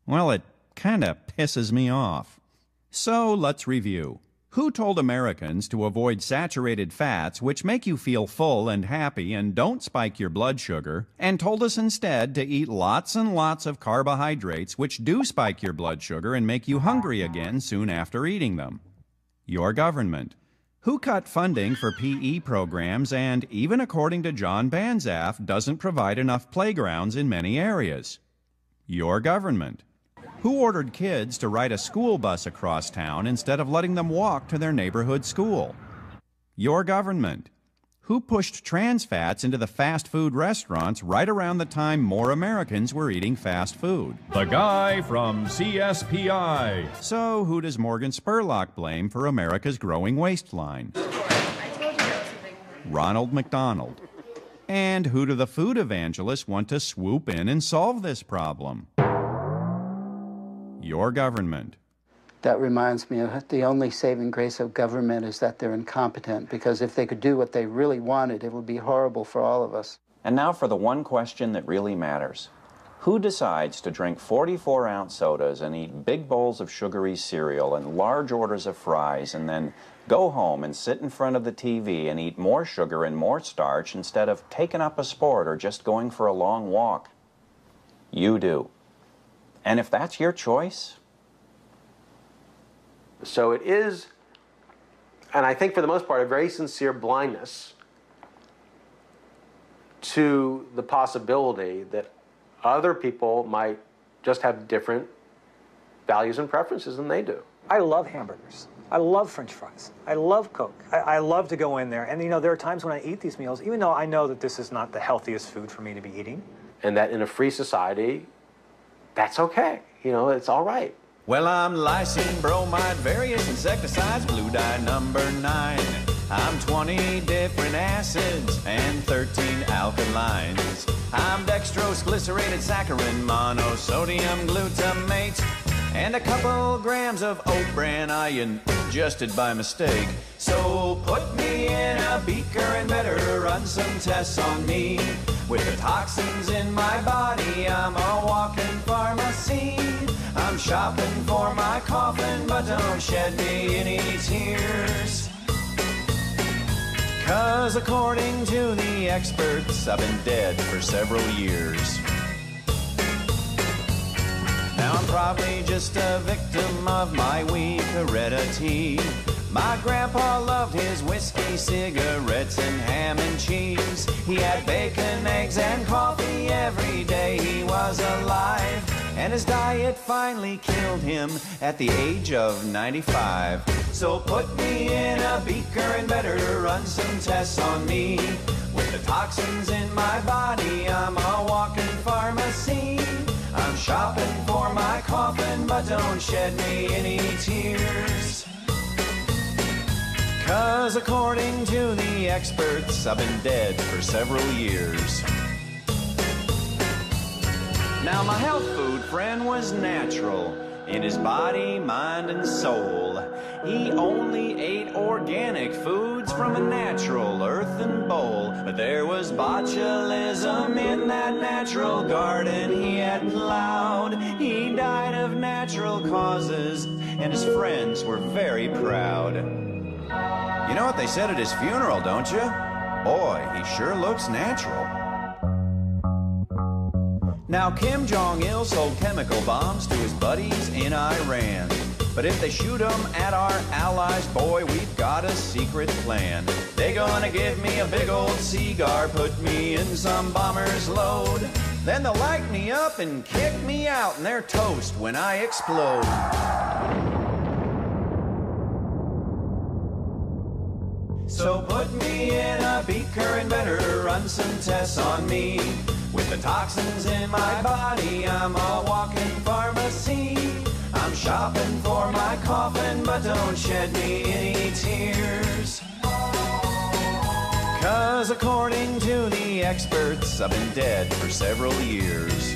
Well, it kinda pisses me off. So let's review. Who told Americans to avoid saturated fats, which make you feel full and happy and don't spike your blood sugar, and told us instead to eat lots and lots of carbohydrates, which do spike your blood sugar and make you hungry again soon after eating them? Your government. Who cut funding for PE programs and, even according to John Banzhaf, doesn't provide enough playgrounds in many areas? Your government. Who ordered kids to ride a school bus across town instead of letting them walk to their neighborhood school? Your government. Who pushed trans fats into the fast food restaurants right around the time more Americans were eating fast food? The guy from CSPI. So who does Morgan Spurlock blame for America's growing waistline? Ronald McDonald. And who do the food evangelists want to swoop in and solve this problem? Your government. That reminds me of the only saving grace of government is that they're incompetent, because if they could do what they really wanted, it would be horrible for all of us. And now for the one question that really matters. Who decides to drink 44-ounce sodas and eat big bowls of sugary cereal and large orders of fries and then go home and sit in front of the TV and eat more sugar and more starch instead of taking up a sport or just going for a long walk? You do. And if that's your choice? So it is, and I think for the most part, a very sincere blindness to the possibility that other people might just have different values and preferences than they do. I love hamburgers. I love French fries. I love Coke. I love to go in there. And, you know, there are times when I eat these meals, even though I know that this is not the healthiest food for me to be eating. And that in a free society, that's okay. You know, it's all right. Well, I'm lysine, bromide, various insecticides, blue dye number 9. I'm 20 different acids and 13 alkalines. I'm dextrose, glycerated saccharin, monosodium glutamate, and a couple grams of oat bran I ingested by mistake. So put me in a beaker and better run some tests on me. With the toxins in my body, I'm a walking pharmacy. I'm shopping for my coffin, but don't shed me any tears. 'Cause according to the experts, I've been dead for several years. Now I'm probably just a victim of my weak heredity. My grandpa loved his whiskey, cigarettes, and ham and cheese. He had bacon, eggs, and coffee every day he was alive. And his diet finally killed him at the age of 95. So put me in a beaker and better run some tests on me. With the toxins in my body, I'm a walking pharmacy. I'm shopping for my coffin, but don't shed me any tears. 'Cause according to the experts, I've been dead for several years. Now my health food friend was natural in his body, mind, and soul. He only ate organic foods from a natural earthen bowl. But there was botulism in that natural garden he had plowed. He died of natural causes, and his friends were very proud. You know what they said at his funeral, don't you? Boy, he sure looks natural. Now, Kim Jong-il sold chemical bombs to his buddies in Iran. But if they shoot them at our allies, boy, we've got a secret plan. They're gonna give me a big old cigar, put me in some bomber's load. Then they'll light me up and kick me out, and they're toast when I explode. So put me in a beaker and better run some tests on me. With the toxins in my body, I'm a walking pharmacy. I'm shopping for my coffin, but don't shed me any tears. 'Cause according to the experts, I've been dead for several years.